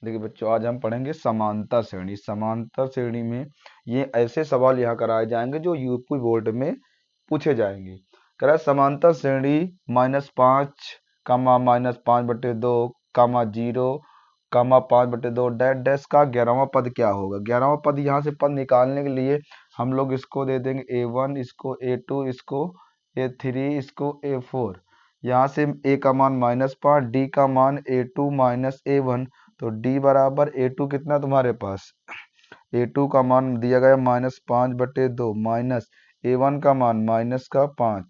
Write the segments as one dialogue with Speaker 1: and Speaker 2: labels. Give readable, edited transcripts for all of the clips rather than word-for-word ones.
Speaker 1: देखिए बच्चों, आज हम पढ़ेंगे समांतर श्रेणी। समांतर श्रेणी में ये ऐसे सवाल यहाँ कराए जाएंगे जो यूपी बोर्ड में पूछे जाएंगे। कह रहा है समांतर श्रेणी -5 कामा -5/2 कामा 0 कामा 5/2 डैश डैश का 11वां पद क्या होगा। 11वां पद यहाँ से पद निकालने के लिए हम लोग इसको दे देंगे A1, इसको A2, इसको A3, इसको A4। यहाँ से A का मान -5, D का मान A2 -A1, तो D बराबर A2 कितना तुम्हारे पास, A2 का मान दिया गया -5/2 माइनस A1 का मान -5।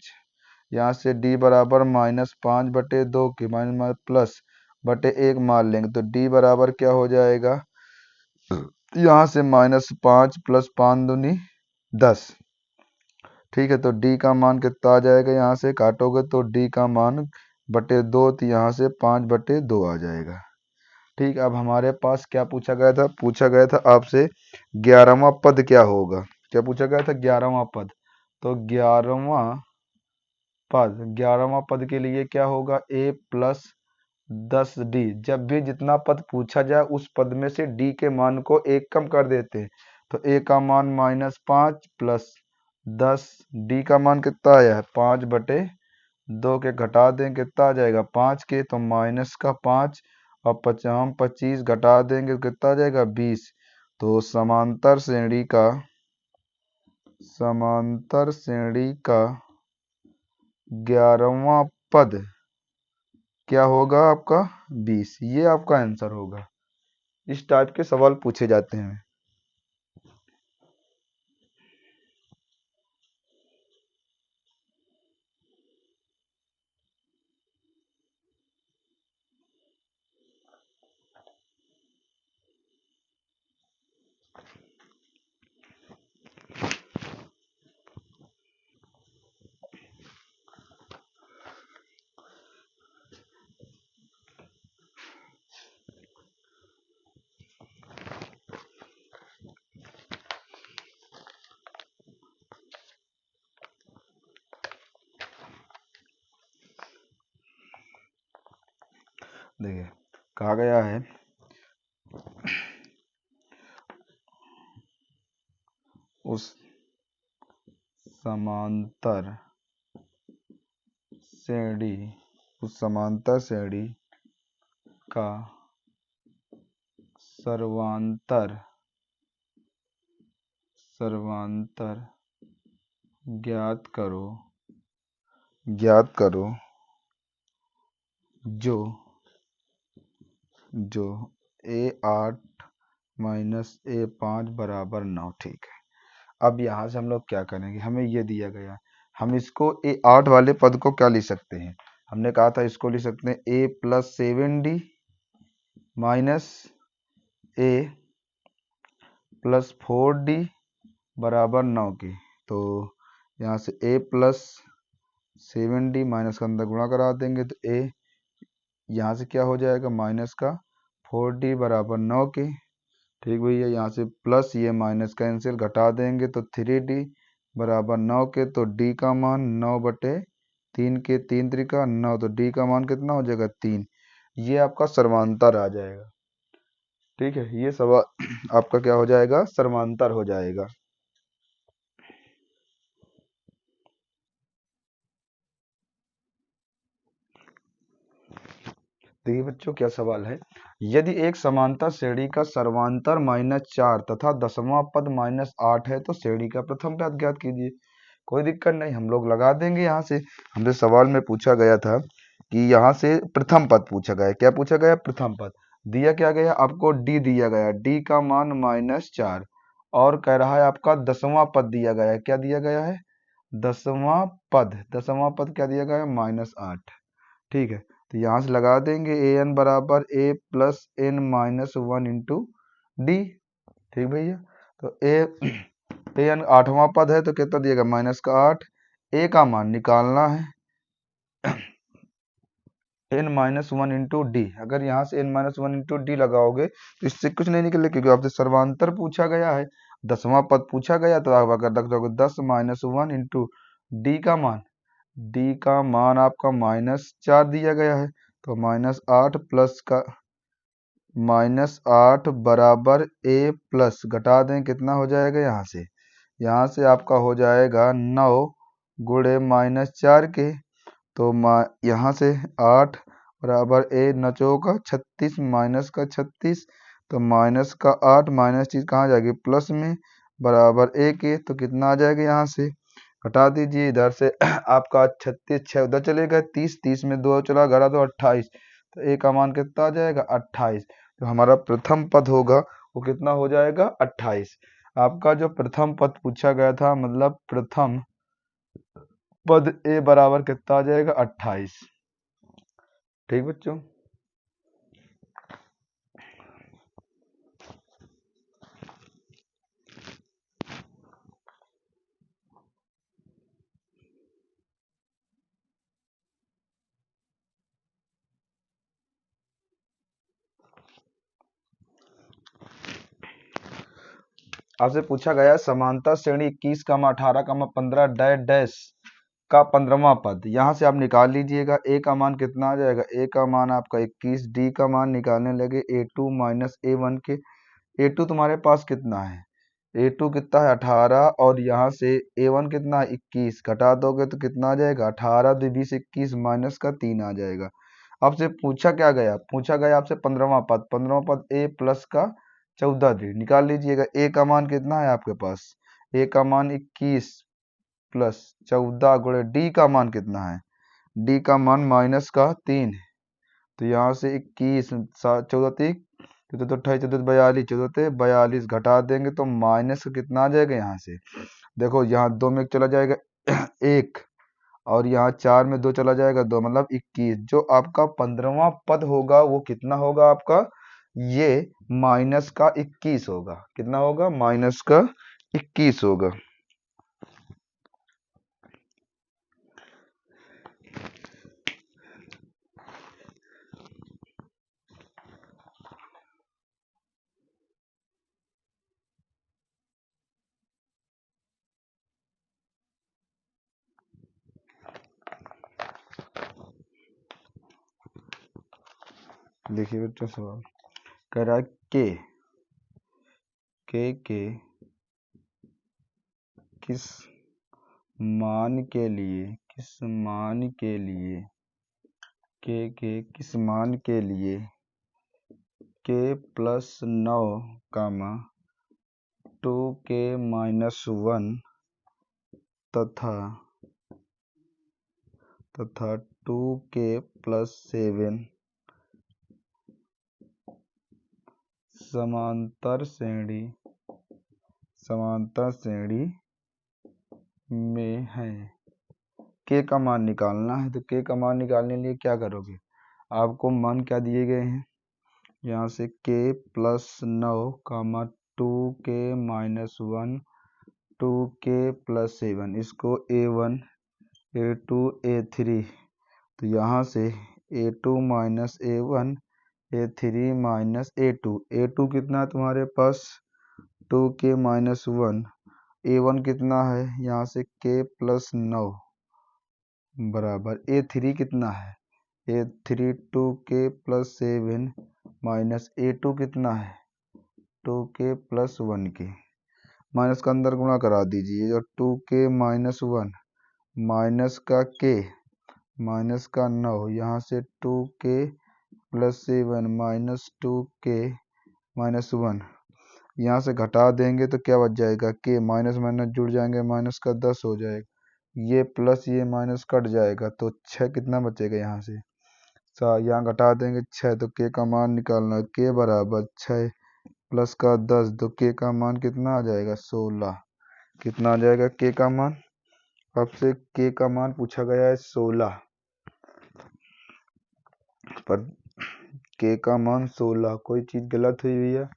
Speaker 1: यहाँ से D बराबर -5/2 की माइनस प्लस बटे 1 मान लेंगे तो D बराबर क्या हो जाएगा, यहाँ से -5 + 5 दूनी 10। ठीक है, तो D का मान कितना आ जाएगा, यहाँ से काटोगे तो D का मान बटे 2, तो यहाँ से 5/2 आ जाएगा। ठीक, अब हमारे पास क्या पूछा गया था, पूछा गया था आपसे 11वां पद क्या होगा। क्या पूछा गया था, 11वां पद। तो 11वां पद के लिए क्या होगा, A + 10D। जब भी जितना पद पूछा जाए उस पद में से D के मान को 1 कम कर देते हैं। तो A का मान -5 + 10, D का मान कितना आया है 5/2 के घटा दें कितना आ जाएगा 5 के, तो -5 और 25 घटा देंगे तो कितना आ जाएगा 20। तो समांतर श्रेणी का 11वां पद क्या होगा आपका 20। ये आपका आंसर होगा। इस टाइप के सवाल पूछे जाते हैं। देखिए कहा गया है उस समांतर श्रेणी का सर्वांतर ज्ञात करो जो A8 - A5 = 9। ठीक है, अब यहाँ से हम लोग क्या करेंगे, हमें ये दिया गया, हम इसको A8 वाले पद को क्या लिख सकते हैं, हमने कहा था इसको लिख सकते हैं A + 7D - A + 4D = 9 की। तो यहाँ से A + 7D माइनस का अंदर गुणा करा देंगे तो A यहाँ से क्या हो जाएगा -4D = 9 की। ठीक भैया, यहाँ से प्लस ये माइनस कैंसिल घटा देंगे तो 3D = 9 के, तो D का मान 9/3 के, 3 त्रिका 9, तो D का मान कितना हो जाएगा 3। ये आपका सर्वांतर आ जाएगा। ठीक है, ये सवाल आपका क्या हो जाएगा, सर्वांतर हो जाएगा। देखिए बच्चों क्या सवाल है, यदि एक समांतर श्रेणी का सर्वांतर -4 तथा दसवां पद -8 है तो श्रेणी का प्रथम पद ज्ञात कीजिए। कोई दिक्कत नहीं, हम लोग लगा देंगे। यहाँ से हमसे सवाल में पूछा गया था कि यहाँ से प्रथम पद पूछा गया। क्या पूछा गया, प्रथम पद दिया क्या गया आपको, D दिया गया, D का मान -4 और कह रहा है आपका दसवां पद दिया गया है। क्या दिया गया है, दसवां पद क्या दिया गया है -8। ठीक है, तो यहाँ से लगा देंगे an बराबर A + n - 1 इंटू D। ठीक भैया, तो an 8वां पद है तो कितना दिएगा -8। A का मान निकालना है n - 1 इंटू D। अगर यहाँ से n - 1 इंटू D लगाओगे तो इससे कुछ नहीं निकले, क्योंकि आपसे सर्वांतर पूछा गया है, दसवां पद पूछा गया, तो आप अगर रख दोगे 10 - 1 इंटू D का मान, D का मान आपका -4 दिया गया है, तो -8 प्लस का -8 बराबर ए प्लस, घटा दें कितना हो जाएगा यहाँ से आपका हो जाएगा 9 गुणे -4 के, तो यहाँ से 8 बराबर ए नचो का 36 माइनस का 36, तो माइनस का 8 माइनस चीज कहाँ जाएगी प्लस में बराबर ए के, तो कितना आ जाएगा यहाँ से घटा दीजिए इधर से आपका 36 6 उधर चलेगा 30 30 में 2 चला घटा तो 28, तो ए का मान कितना आ जाएगा 28। तो हमारा प्रथम पद होगा वो कितना हो जाएगा 28। आपका जो प्रथम पद पूछा गया था मतलब प्रथम पद ए बराबर कितना आ जाएगा 28। ठीक बच्चों। आपसे पूछा गया समांतर श्रेणी 21, 18, 15 डैश डैश का 15वां पद, यहाँ से आप निकाल लीजिएगा। ए का मान कितना आ जाएगा, ए का मान आपका 21, डी का मान निकालने लगे a2 माइनस a1 के। a2 तुम्हारे पास कितना है, a2 कितना है 18, और यहाँ से a1 कितना है 21, घटा दोगे तो कितना आ जाएगा 18 2 20 21 माइनस का 3 आ जाएगा। आपसे पूछा क्या गया, पूछा गया आपसे 15वां पद, 15वां पद a प्लस का 14 डी, निकाल लीजिएगा। ए का मान कितना है आपके पास, ए का मान 21 प्लस 14 गुणे डी का मान कितना है, डी का मान माइनस का 3 है, तो यहाँ से 21 14 3 तो 28 14 42 14 42 घटा देंगे तो माइनस का कितना आ जाएगा यहाँ से, देखो यहाँ 2 में चला जाएगा 1, और यहाँ 4 में 2 चला जाएगा 2, मतलब 21। जो आपका 15वां पद होगा वो कितना होगा आपका, ये माइनस का 21 होगा। कितना होगा, माइनस का 21 होगा। देखिए बच्चों सवाल कह रहा है के किस मान के लिए किस मान के लिए के प्लस 9 कामा 2k माइनस 1 तथा 2k प्लस 7 समांतर श्रेणी में है। के का मान निकालना है, तो के का मान निकालने के लिए क्या करोगे, आपको मान क्या दिए गए हैं, यहाँ से के प्लस 9 कामा 2k माइनस 1 2k प्लस 7, इसको a1 a2 a3, तो यहाँ से a2 minus a1 a3 minus a2 कितना है तुम्हारे पास 2k माइनस 1, a1 कितना है यहाँ से k प्लस 9 बराबर a3 कितना है a3 2k plus 7 minus a2 कितना है 2k प्लस 1 के, माइनस का अंदर गुणा करा दीजिए, और 2k माइनस 1 माइनस का k माइनस का 9, यहाँ से 2k plus 7 minus 2k minus 1, यहाँ से घटा देंगे तो क्या बच जाएगा, k माइनस माइनस जुड़ जाएंगे, माइनस का 10 हो जाएगा, ये प्लस ये माइनस कट जाएगा, तो 6 कितना बचेगा यहाँ से, यहाँ घटा देंगे 6, तो k का मान निकालना है, k बराबर 6 प्लस का 10, तो k का मान कितना आ जाएगा 16। कितना आ जाएगा k का मान, आपसे k का मान पूछा गया है 16, पर k का मान 16, कोई चीज गलत हुई है,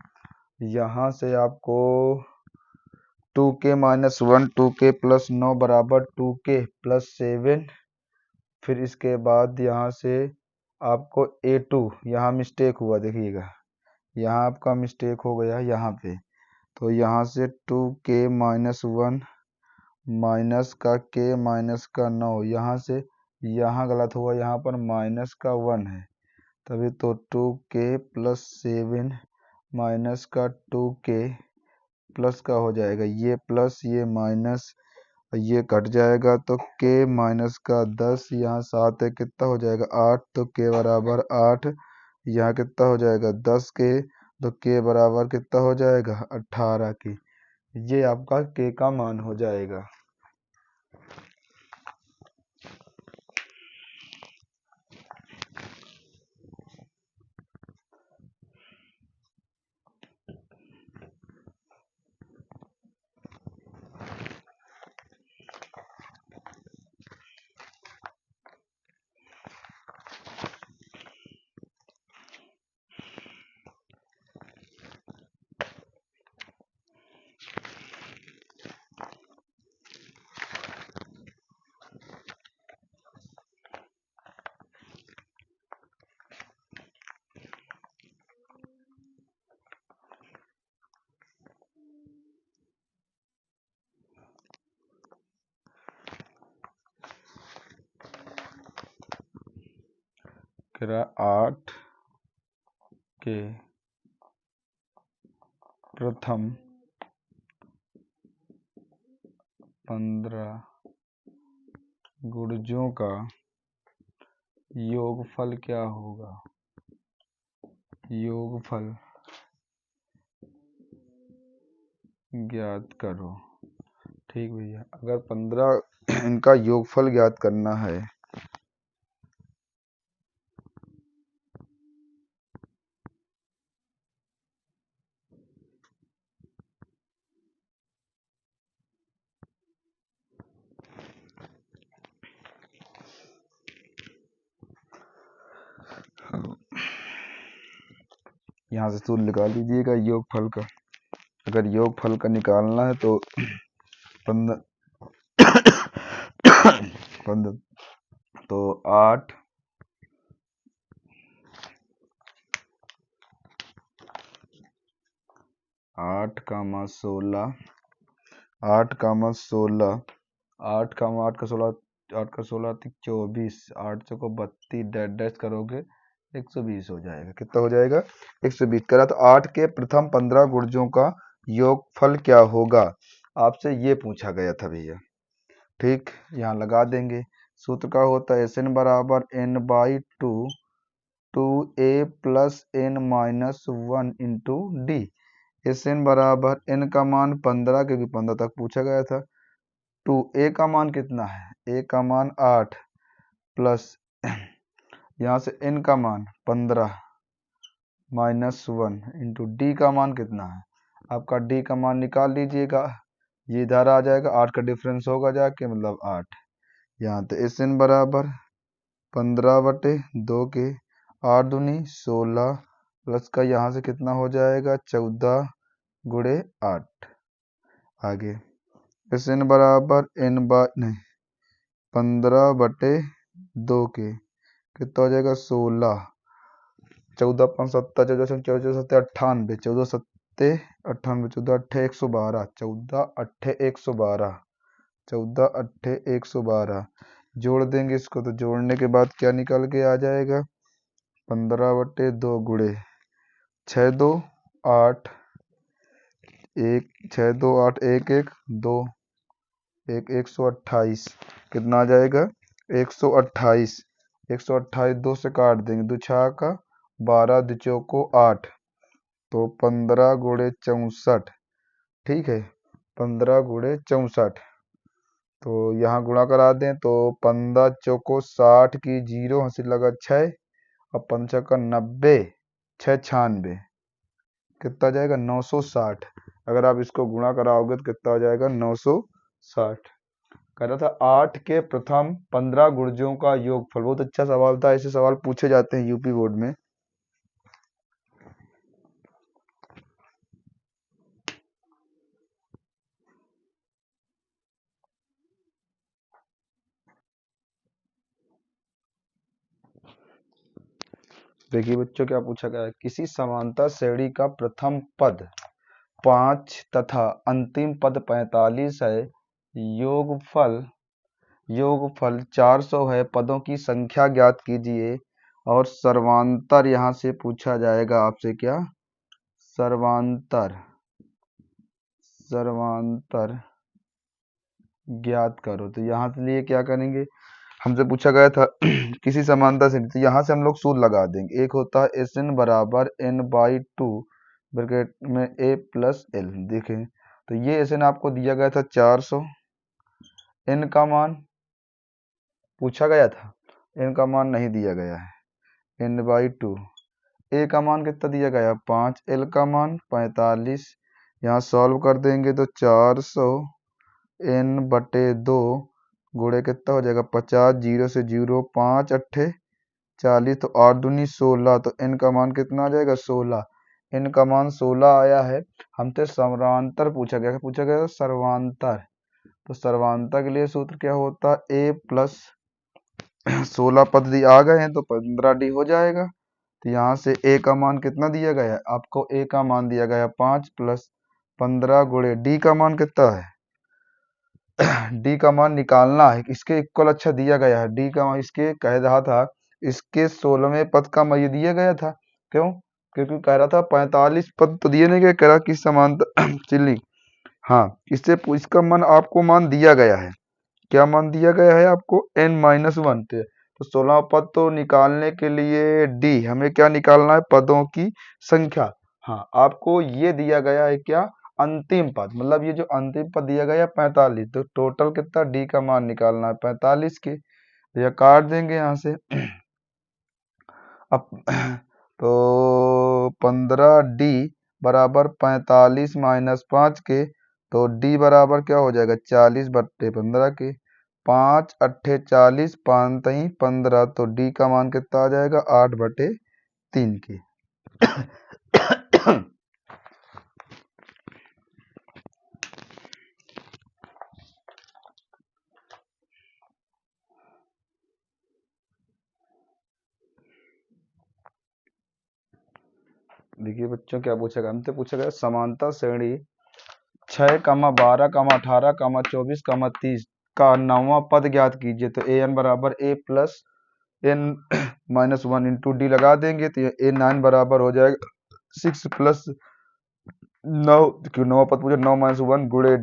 Speaker 1: यहाँ से आपको 2k माइनस 1 2k प्लस 9 बराबर 2k प्लस 7, फिर इसके बाद यहाँ से आपको a2, यहाँ मिस्टेक हुआ देखिएगा, यहाँ आपका मिस्टेक हो गया यहाँ पे, तो यहाँ से 2k माइनस 1 माइनस का k माइनस का 9, यहाँ से यहाँ गलत हुआ, यहाँ पर माइनस का 1 है, तभी तो 2k प्लस 7 माइनस का 2k प्लस का हो जाएगा, ये प्लस ये माइनस, ये कट जाएगा तो k माइनस का 10, यहाँ 7 है, कितना हो जाएगा 8, तो k बराबर 8, यहाँ कितना हो जाएगा 10k, तो k बराबर कितना हो जाएगा 18 की। ये आपका k का मान हो जाएगा। कह रहा 8 के प्रथम 15 गुणजों का योगफल क्या होगा। योगफल ज्ञात करो। ठीक भैया, अगर 15 इनका योगफल ज्ञात करना है यहाँ से सूत्र निकाल लीजिएगा योगफल का। अगर योगफल का निकालना है तो 15 तो 8 कामा 16, 8 कामा 16, 8 कामा 8 का 16, 8 का 16 24, 8 चौको 32, डैश डैश करोगे 120 हो जाएगा। कितना हो जाएगा 120 करा। तो 8 के प्रथम 15 गुणजों का योगफल क्या होगा, आपसे ये पूछा गया था भैया। ठीक, यहाँ लगा देंगे। सूत्र का होता है Sn बराबर n/2 2a plus n minus 1 into D. Sn बराबर n का मान 15, क्योंकि 15 तक पूछा गया था। 2a का मान कितना है, a का मान 8 प्लस यहाँ से n का मान 15 माइनस 1 इंटू डी का मान कितना है, आपका डी का मान निकाल लीजिएगा। ये इधर आ जाएगा, 8 का डिफरेंस होगा जाके, मतलब 8। यहाँ तो Sn बराबर 15/2 के 8 दूनी 16 प्लस का यहाँ से कितना हो जाएगा 14 गुणे 8। आगे Sn बराबर नहीं 15/2 के कितना हो जाएगा 16, 14 5 7 14 14 7 98, 14 7 98, 14 8 112, 14 8 112, 14 8 112 जोड़ देंगे इसको, तो जोड़ने के बाद क्या निकल के आ जाएगा 15/2 गुणे 6 2 8 1 6 2 8 1 1 2 1 128, कितना आ जाएगा 128, 128 2 से काट देंगे, 2 6 का 12, 2 चौको 8, तो 15 गुणे 64। ठीक है, 15 गुणे 64, तो यहाँ गुणा करा दें तो 15 चौको 60 की 0 हंसी लगा 6 और 5 का 90, 6 96, कितना जाएगा 960। अगर आप इसको गुणा कराओगे तो कितना हो जाएगा 960। कह रहा था 8 के प्रथम 15 गुणजों का योगफल। बहुत अच्छा सवाल था, ऐसे सवाल पूछे जाते हैं यूपी बोर्ड में। देखिए बच्चों, क्या पूछा गया है, किसी समांतर श्रेणी का प्रथम पद 5 तथा अंतिम पद 45 है, योगफल 400 है, पदों की संख्या ज्ञात कीजिए। और सर्वांतर यहाँ से पूछा जाएगा आपसे क्या, सर्वांतर, सर्वांतर ज्ञात करो। तो यहाँ से लिए क्या करेंगे, हमसे पूछा गया था किसी समांतर से, तो यहाँ से हम लोग सूत्र लगा देंगे। एक होता है एस एन बराबर एन बाई टू ब्रैकेट में ए प्लस एल। देखें तो ये एस एन आपको दिया गया था 400, एन का मान पूछा गया था, एन का मान नहीं दिया गया है, एन बाई टू। ए का मान कितना दिया गया 5, एल का मान 45। यहाँ सॉल्व कर देंगे तो 400 एन बटे 2 गुणे कितना हो जाएगा 50, 0 से 0, 5 अट्ठे 40, तो 8 दूनी 16, तो एन का मान कितना आ जाएगा 16। एन का मान 16 आया है। हमसे सर्वांतर पूछा गया, पूछा गया सर्वांतर। तो सर्वांतर के लिए सूत्र क्या होता है, ए प्लस 16 पद आ गए हैं तो 15d हो जाएगा। तो यहाँ से ए का मान कितना दिया गया है आपको, ए का मान दिया गया 5 प्लस 15 गुणे डी का मान कितना है, डी का मान निकालना है, इसके इक्वल अच्छा दिया गया है डी का मान, इसके कह रहा था इसके 16वें पद का मान दिया गया था। क्यों, क्योंकि कह रहा था 45 पद तो दिए नहीं गए, कह रहा कि समांतर चिल्ली, हाँ इससे इसका मान आपको मान दिया गया है, क्या मान दिया गया है आपको, n-1 थे। तो 16 पद तो निकालने के लिए डी हमें क्या निकालना है, पदों की संख्या। हाँ आपको ये दिया गया है क्या, अंतिम पद, मतलब ये जो अंतिम पद दिया गया है 45, तो टोटल कितना डी का मान निकालना है 45 के, तो यह काट देंगे यहाँ से अब तो 15d बराबर 45 माइनस 5 के, तो d बराबर क्या हो जाएगा 40 बट्टे 15 के, 5 अट्ठे 40, 5 तई 15, तो d का मान कितना आ जाएगा 8 बटे 3 के। देखिए बच्चों क्या पूछा गया, हमसे पूछा गया समांतर श्रेणी 6, 12, 18, 24, 30 का 9वां पद ज्ञात कीजिए। तो ए एन बराबर ए प्लस n-1 इंटू डी लगा देंगे, तो ये a9 बराबर हो जाएगा 6 प्लस 9, क्यों 9 पद पूछा, 9-1 गुणे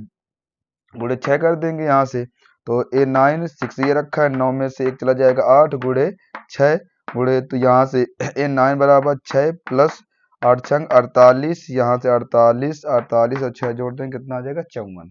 Speaker 1: गुणे 6 कर देंगे यहाँ से। तो a9 6 ये रखा है, 9 में से 1 चला जाएगा 8 गुणे 6 गुणे, तो यहाँ से a9 बराबर 6 प्लस 8 छंग 48, यहाँ से 48 और 6 जोड़ देंगे कितना आ जाएगा 54।